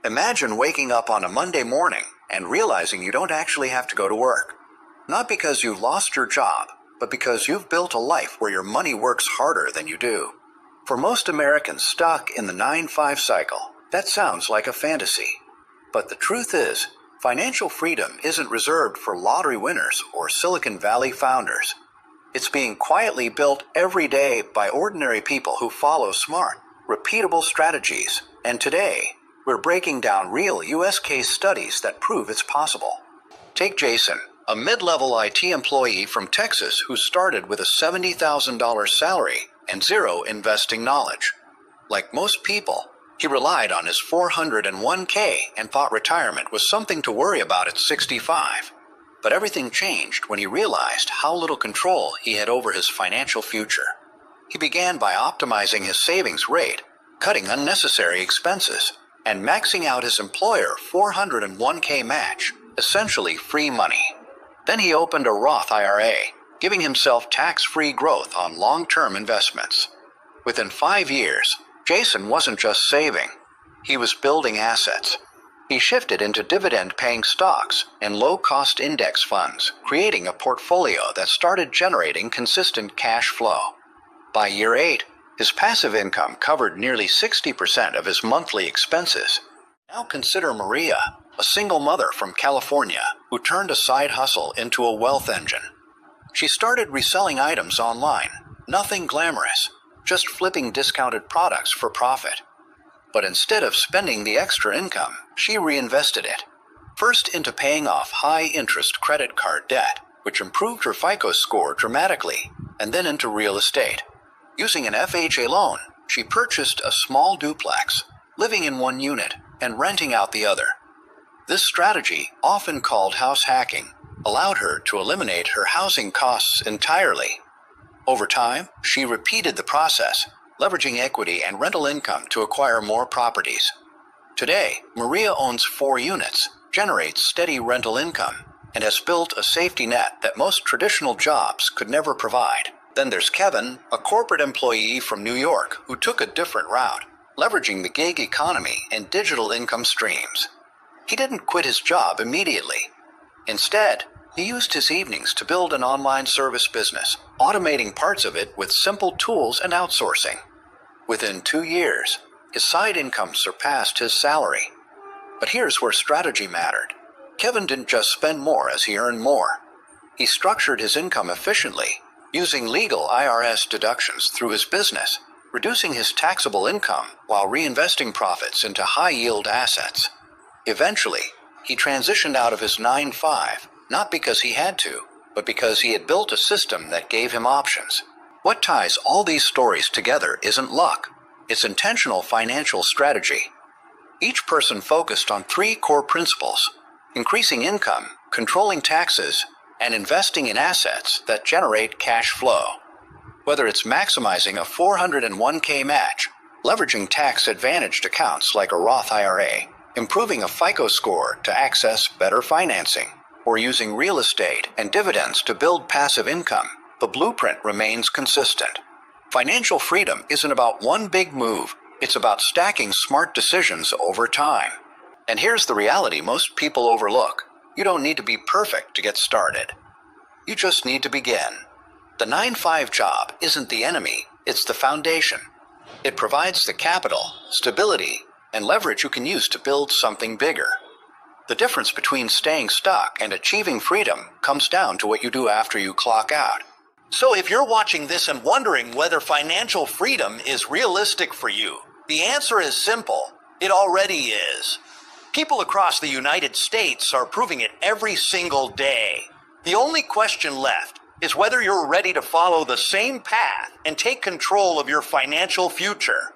Imagine waking up on a Monday morning and realizing you don't actually have to go to work. Not because you've lost your job, but because you've built a life where your money works harder than you do. For most Americans stuck in the 9-5 cycle, that sounds like a fantasy. But the truth is, financial freedom isn't reserved for lottery winners or Silicon Valley founders. It's being quietly built every day by ordinary people who follow smart, repeatable strategies. And today, we're breaking down real U.S. case studies that prove it's possible. Take Jason, a mid-level IT employee from Texas who started with a $70,000 salary and zero investing knowledge. Like most people, he relied on his 401k and thought retirement was something to worry about at 65. But everything changed when he realized how little control he had over his financial future. He began by optimizing his savings rate, cutting unnecessary expenses, and maxing out his employer 401k match, essentially free money. Then he opened a Roth IRA, giving himself tax-free growth on long-term investments. Within 5 years, Jason wasn't just saving, he was building assets. He shifted into dividend-paying stocks and low-cost index funds, creating a portfolio that started generating consistent cash flow. By year 8, his passive income covered nearly 60% of his monthly expenses. Now consider Maria, a single mother from California who turned a side hustle into a wealth engine. She started reselling items online, nothing glamorous, just flipping discounted products for profit. But instead of spending the extra income, she reinvested it. First into paying off high-interest credit card debt, which improved her FICO score dramatically, and then into real estate. Using an FHA loan, she purchased a small duplex, living in one unit and renting out the other. This strategy, often called house hacking, allowed her to eliminate her housing costs entirely. Over time, she repeated the process, leveraging equity and rental income to acquire more properties. Today, Maria owns 4 units, generates steady rental income, and has built a safety net that most traditional jobs could never provide. Then there's Kevin, a corporate employee from New York who took a different route, leveraging the gig economy and digital income streams. He didn't quit his job immediately. Instead, he used his evenings to build an online service business, automating parts of it with simple tools and outsourcing. Within 2 years, his side income surpassed his salary. But here's where strategy mattered. Kevin didn't just spend more as he earned more. He structured his income efficiently, using legal IRS deductions through his business, reducing his taxable income while reinvesting profits into high-yield assets. Eventually, he transitioned out of his 9-5, not because he had to, but because he had built a system that gave him options. What ties all these stories together isn't luck, it's intentional financial strategy. Each person focused on 3 core principles: increasing income, controlling taxes, and investing in assets that generate cash flow. Whether it's maximizing a 401k match, leveraging tax-advantaged accounts like a Roth IRA, improving a FICO score to access better financing, or using real estate and dividends to build passive income, the blueprint remains consistent. Financial freedom isn't about one big move, it's about stacking smart decisions over time. And here's the reality most people overlook. You don't need to be perfect to get started. You just need to begin. The 9-5 job isn't the enemy, it's the foundation. It provides the capital, stability, and leverage you can use to build something bigger. The difference between staying stuck and achieving freedom comes down to what you do after you clock out. So if you're watching this and wondering whether financial freedom is realistic for you, the answer is simple. It already is. People across the United States are proving it every single day. The only question left is whether you're ready to follow the same path and take control of your financial future.